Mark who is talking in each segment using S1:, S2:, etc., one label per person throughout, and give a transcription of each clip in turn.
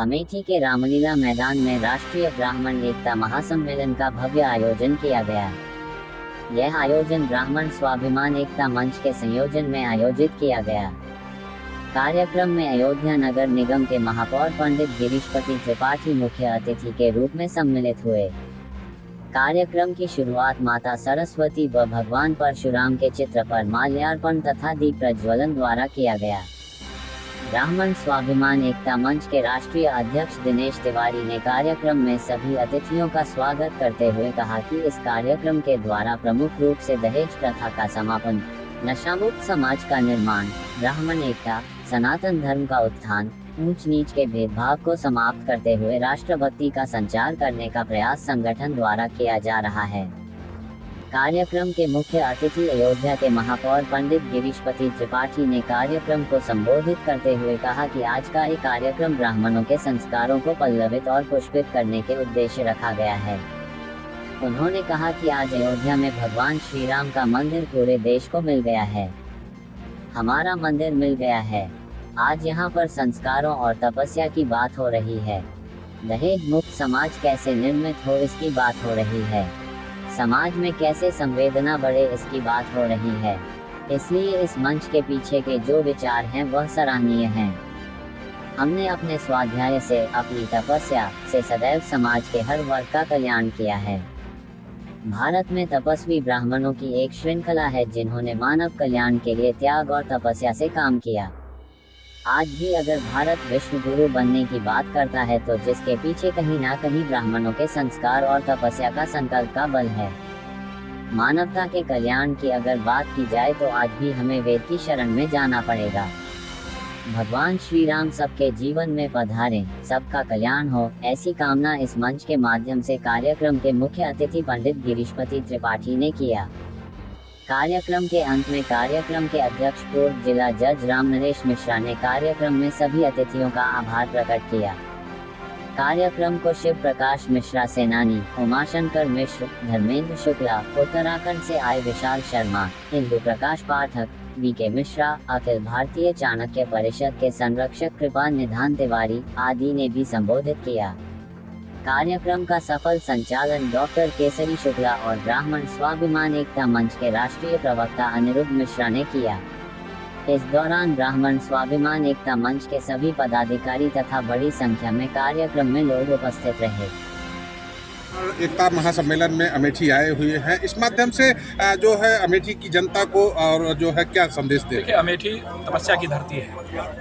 S1: अमेठी के रामलीला मैदान में राष्ट्रीय ब्राह्मण एकता महासम्मेलन का भव्य आयोजन किया गया। यह आयोजन ब्राह्मण स्वाभिमान एकता मंच के संयोजन में आयोजित किया गया। कार्यक्रम में अयोध्या नगर निगम के महापौर पंडित गिरीशपति त्रिपाठी मुख्य अतिथि के रूप में सम्मिलित हुए। कार्यक्रम की शुरुआत माता सरस्वती व भगवान परशुराम के चित्र पर माल्यार्पण तथा दीप प्रज्वलन द्वारा किया गया। ब्राह्मण स्वाभिमान एकता मंच के राष्ट्रीय अध्यक्ष दिनेश तिवारी ने कार्यक्रम में सभी अतिथियों का स्वागत करते हुए कहा कि इस कार्यक्रम के द्वारा प्रमुख रूप से दहेज प्रथा का समापन, नशामुक्त समाज का निर्माण, ब्राह्मण एकता, सनातन धर्म का उत्थान, ऊंच नीच के भेदभाव को समाप्त करते हुए राष्ट्रभक्ति का संचार करने का प्रयास संगठन द्वारा किया जा रहा है। कार्यक्रम के मुख्य अतिथि अयोध्या के महापौर पंडित गिरीशपति त्रिपाठी ने कार्यक्रम को संबोधित करते हुए कहा कि आज का ये कार्यक्रम ब्राह्मणों के संस्कारों को पल्लवित और पुष्पित करने के उद्देश्य रखा गया है। उन्होंने कहा कि आज अयोध्या में भगवान श्री राम का मंदिर पूरे देश को मिल गया है। हमारा मंदिर मिल गया है। आज यहाँ पर संस्कारों और तपस्या की बात हो रही है। दहेज मुक्त समाज कैसे निर्मित हो इसकी बात हो रही है। समाज में कैसे संवेदना बढ़े इसकी बात हो रही है। इसलिए इस मंच के पीछे के जो विचार हैं वह सराहनीय हैं। हमने अपने स्वाध्याय से, अपनी तपस्या से सदैव समाज के हर वर्ग का कल्याण किया है। भारत में तपस्वी ब्राह्मणों की एक श्रृंखला है जिन्होंने मानव कल्याण के लिए त्याग और तपस्या से काम किया। आज भी अगर भारत विश्व गुरु बनने की बात करता है तो जिसके पीछे कहीं ना कहीं ब्राह्मणों के संस्कार और तपस्या का संकल्प का बल है। मानवता के कल्याण की अगर बात की जाए तो आज भी हमें वेद की शरण में जाना पड़ेगा। भगवान श्री राम सबके जीवन में पधारें, सबका कल्याण हो, ऐसी कामना इस मंच के माध्यम से कार्यक्रम के मुख्य अतिथि पंडित गिरीशपति त्रिपाठी ने किया। कार्यक्रम के अंत में कार्यक्रम के अध्यक्ष पूर्व जिला जज राम नरेश मिश्रा ने कार्यक्रम में सभी अतिथियों का आभार प्रकट किया। कार्यक्रम को शिव प्रकाश मिश्रा सेनानी, उमाशंकर मिश्र, धर्मेंद्र शुक्ला, उत्तराखंड से आए विशाल शर्मा, इंदु प्रकाश पाठक, वीके मिश्रा, अखिल भारतीय चाणक्य परिषद के संरक्षक कृपा निधान तिवारी आदि ने भी संबोधित किया। कार्यक्रम का सफल संचालन डॉक्टर केसरी शुक्ला और ब्राह्मण स्वाभिमान एकता मंच के राष्ट्रीय प्रवक्ता अनिरुद्ध मिश्रा ने किया। इस दौरान ब्राह्मण स्वाभिमान एकता मंच के सभी पदाधिकारी तथा बड़ी संख्या में कार्यक्रम में लोग उपस्थित रहे।
S2: एकता महासम्मेलन में अमेठी आए हुए हैं। इस माध्यम से जो है अमेठी की जनता को और जो है क्या संदेश दे?
S3: देखिए, अमेठी तपस्या की धरती है,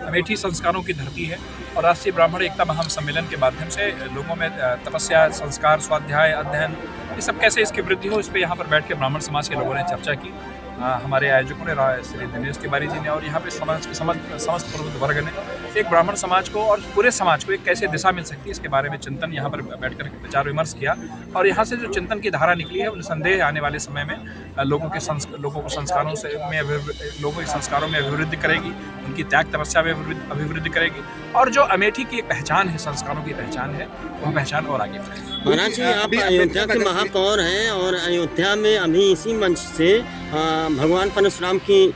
S3: अमेठी संस्कारों की धरती है और राष्ट्रीय ब्राह्मण एकता महासम्मेलन के माध्यम से लोगों में तपस्या, संस्कार, स्वाध्याय, अध्ययन, ये सब कैसे इसकी वृद्धि हो, इस पर यहाँ पर बैठ के ब्राह्मण समाज के लोगों ने चर्चा की। हमारे आयोजकों ने, श्री दिनेश तिवारी जी ने और यहाँ पे समाज के समस्त प्रबुद्ध वर्ग ने एक ब्राह्मण समाज को और पूरे समाज को एक कैसे दिशा मिल सकती है इसके बारे में चिंतन यहाँ पर बैठकर विचार विमर्श किया। और यहाँ से जो चिंतन की धारा निकली है, निसंदेह आने वाले समय में लोगों को संस्कारों में अभिवृद्धि करेगी, उनकी त्याग तपस्या में अभिवृद्धि करेगी और जो अमेठी की एक पहचान है, संस्कारों की पहचान है, वह पहचान और आगे बढ़ेगी।
S4: महाराज जी, आप अयोध्या के महापौर हैं और अयोध्या में अभी इसी मंच से भगवान परशुराम की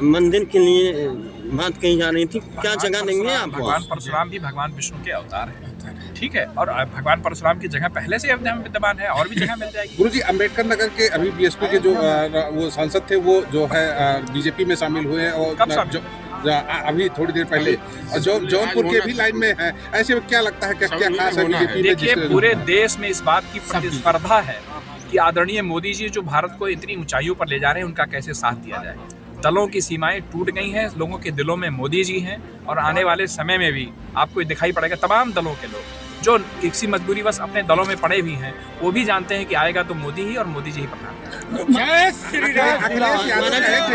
S4: मंदिर के लिए बात कही जा रही थी। क्या जगह देंगे आप?
S3: भगवान परशुराम भी भगवान विष्णु के अवतार हैं, ठीक है, और भगवान परशुराम की जगह पहले से अयोध्या में विद्यमान है और भी जगह मिल जाएगी।
S2: गुरुजी, अम्बेडकर नगर के अभी बीएसपी के जो वो सांसद थे वो जो है बीजेपी में शामिल हुए हैं और अभी थोड़ी देर पहले जौनपुर के भी लाइन में है। ऐसे में क्या लगता है, क्या खास है बीजेपी में?
S3: देखिए, पूरे देश में इस बात की प्रतिस्पर्धा है कि आदरणीय मोदी जी जो भारत को इतनी ऊंचाइयों पर ले जा रहे हैं, उनका कैसे साथ दिया जाए। दलों की सीमाएं टूट गई हैं, लोगों के दिलों में मोदी जी हैं और आने वाले समय में भी आपको दिखाई पड़ेगा तमाम दलों के लोग जो किसी मजबूरी बस अपने दलों में पड़े भी हैं, वो भी जानते हैं कि आएगा तो मोदी ही और मोदी जी ही प्रधानमंत्री।
S2: जय श्री राम। अखिलेश यादव कहे थे कि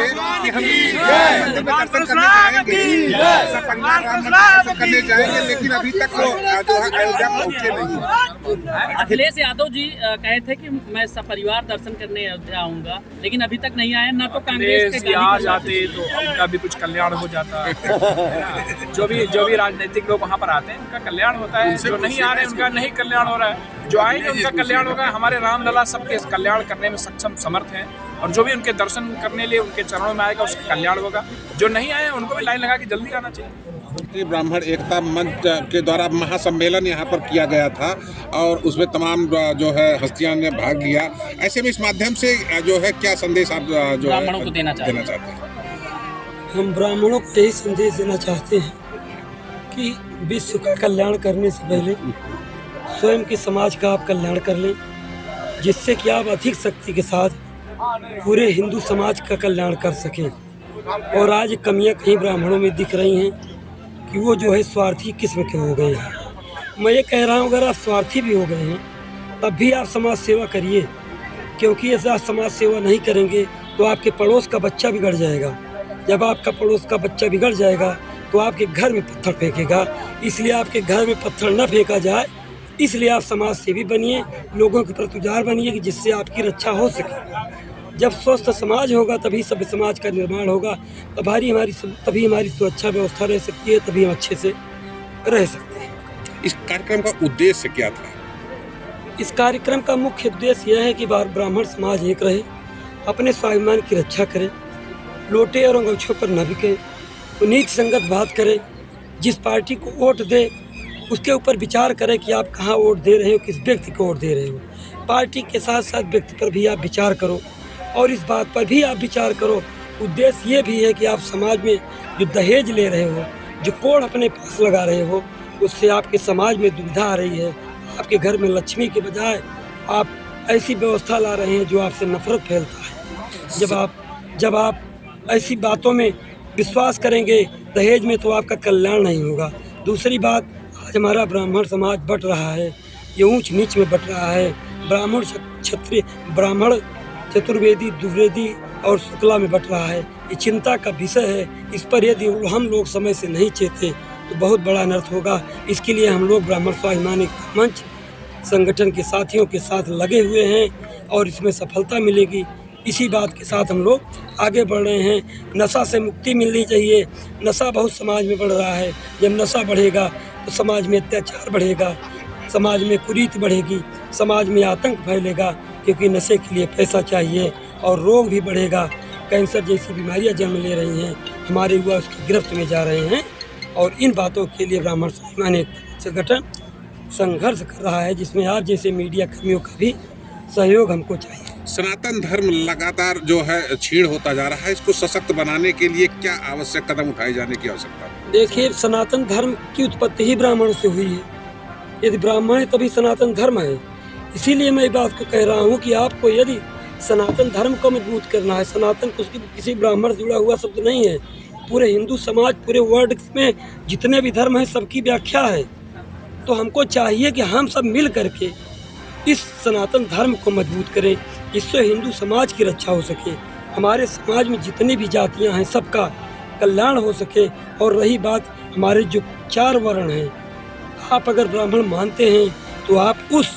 S2: हम करने जाएंगे, लेकिन अभी तक वो जो है अयोध्या पहुंचे नहीं।
S5: अखिलेश यादव जी कहे थे कि मैं सपरिवार दर्शन करने अयोध्या आऊंगा, लेकिन अभी तक नहीं आए। ना तो कांग्रेस के
S3: आ जाते तो उनका भी कुछ कल्याण हो जाता। जो भी राजनीतिक लोग वहाँ पर आते हैं उनका कल्याण होता है, जो नहीं आ रहे हैं उनका नहीं कल्याण हो रहा है। जो आएंगे उनका कल्याण होगा। हमारे रामलला सबके कल्याण करने में सक्षम समर्थ हैं और जो भी उनके दर्शन करने लिए उनके चरणों में आएगा उसका कल्याण होगा। जो नहीं आए उनको भी लाइन लगा के जल्दी आना चाहिए।
S2: राष्ट्रीय ब्राह्मण एकता मंच के द्वारा महासम्मेलन यहाँ पर किया गया था और उसमें तमाम जो है हस्तियां ने भाग लिया। ऐसे में इस माध्यम से जो है क्या संदेश आप जो
S5: ब्राह्मणों को देना चाहते
S2: हैं?
S6: हम ब्राह्मणों को यही संदेश देना चाहते हैं कि विश्व का कल्याण करने से पहले स्वयं के समाज का आप कल्याण कर लें, जिससे कि आप अधिक शक्ति के साथ पूरे हिंदू समाज का कल्याण कर सकें। और आज कमियां कहीं ब्राह्मणों में दिख रही हैं कि वो जो है स्वार्थी किस्म के हो गए हैं। मैं ये कह रहा हूँ अगर आप स्वार्थी भी हो गए हैं तब भी आप समाज सेवा करिए, क्योंकि ऐसा समाज सेवा नहीं करेंगे तो आपके पड़ोस का बच्चा बिगड़ जाएगा। जब आपका पड़ोस का बच्चा बिगड़ जाएगा तो आपके घर में पत्थर फेंकेगा। इसलिए आपके घर में पत्थर न फेंका जाए, इसलिए आप समाज सेवी बनिए, लोगों के प्रति उदार बनिए कि जिससे आपकी रक्षा हो सके। जब स्वस्थ समाज होगा तभी सभ्य समाज का निर्माण होगा, तभी हमारी सुरक्षा व्यवस्था रह सकती है, तभी हम अच्छे से रह सकते हैं।
S2: इस कार्यक्रम का उद्देश्य क्या था?
S6: इस कार्यक्रम का मुख्य उद्देश्य यह है कि ब्राह्मण समाज एक रहे, अपने स्वाभिमान की रक्षा करे, लोटे और अंगूठों पर न बिके, नीति संगत बात करे, जिस पार्टी को वोट दे उसके ऊपर विचार करें कि आप कहाँ वोट दे रहे हो, किस व्यक्ति को वोट दे रहे हो। पार्टी के साथ साथ व्यक्ति पर भी आप विचार करो और इस बात पर भी आप विचार करो। उद्देश्य ये भी है कि आप समाज में जो दहेज ले रहे हो, जो कोड़ अपने पास लगा रहे हो, उससे आपके समाज में दुविधा आ रही है। आपके घर में लक्ष्मी के बजाय आप ऐसी व्यवस्था ला रहे हैं जो आपसे नफरत फैलता है। जब आप ऐसी बातों में विश्वास करेंगे दहेज में, तो आपका कल्याण नहीं होगा। दूसरी बात, आज हमारा ब्राह्मण समाज बट रहा है, ये ऊंच नीच में बट रहा है। ब्राह्मण क्षत्रिय, ब्राह्मण चतुर्वेदी, द्विवेदी और शुक्ला में बट रहा है। ये चिंता का विषय है। इस पर यदि हम लोग समय से नहीं चेते तो बहुत बड़ा अनर्थ होगा। इसके लिए हम लोग ब्राह्मण स्वाभिमान एकता मंच संगठन के साथियों के साथ लगे हुए हैं और इसमें सफलता मिलेगी। इसी बात के साथ हम लोग आगे बढ़ रहे हैं। नशा से मुक्ति मिलनी चाहिए। नशा बहुत समाज में बढ़ रहा है। जब नशा बढ़ेगा तो समाज में अत्याचार बढ़ेगा, समाज में कुरीति बढ़ेगी, समाज में आतंक फैलेगा, क्योंकि नशे के लिए पैसा चाहिए और रोग भी बढ़ेगा। कैंसर जैसी बीमारियां जन्म ले रही हैं, हमारे युवा उसकी गिरफ्त में जा रहे हैं और इन बातों के लिए ब्राह्मण स्वाभिमान एकता संगठन संघर्ष कर रहा है, जिसमें आप जैसे मीडिया कर्मियों का भी सहयोग हमको चाहिए।
S2: सनातन धर्म लगातार जो है छीण होता जा रहा है, इसको सशक्त बनाने के लिए क्या आवश्यक कदम उठाए जाने की आवश्यकता है?
S6: देखिए, सनातन धर्म की उत्पत्ति ही ब्राह्मण से हुई है। यदि ब्राह्मण है तभी सनातन धर्म है। इसीलिए मैं बात को कह रहा हूँ कि आपको यदि सनातन धर्म को मजबूत करना है, सनातन किसी ब्राह्मण से जुड़ा हुआ शब्द नहीं है। पूरे हिंदू समाज, पूरे वर्ल्ड में जितने भी धर्म हैं सबकी व्याख्या है। तो हमको चाहिए कि हम सब मिल करके इस सनातन धर्म को मजबूत करें, इससे हिंदू समाज की रक्षा हो सके, हमारे समाज में जितनी भी जातियां हैं सबका कल्याण हो सके। और रही बात हमारे जो 4 वर्ण हैं, आप अगर ब्राह्मण मानते हैं तो आप उस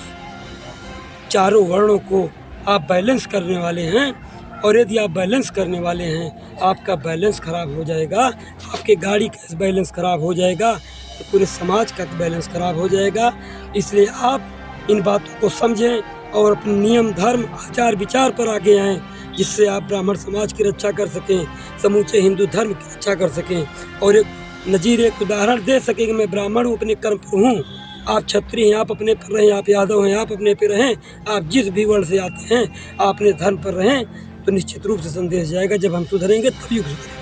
S6: चारों वर्णों को आप बैलेंस करने वाले हैं। और यदि आप बैलेंस करने वाले हैं, आपका बैलेंस खराब हो जाएगा, आपके गाड़ी का बैलेंस खराब हो जाएगा, तो पूरे समाज का बैलेंस खराब हो जाएगा। इसलिए आप इन बातों को समझें और अपने नियम, धर्म, आचार विचार पर आगे आएँ, जिससे आप ब्राह्मण समाज की रक्षा कर सकें, समूचे हिंदू धर्म की रक्षा कर सकें और एक नज़ीर, एक उदाहरण दे सकें कि मैं ब्राह्मण हूँ, अपने कर्म पर हूँ। आप क्षत्रिय हैं, आप अपने पर रहें, आप यादव हैं, आप अपने पर रहें, आप जिस भी वर्ण से आते हैं आप अपने धर्म पर रहें, तो निश्चित रूप से संदेश जाएगा। जब हम सुधरेंगे तभी सुधरेंगे।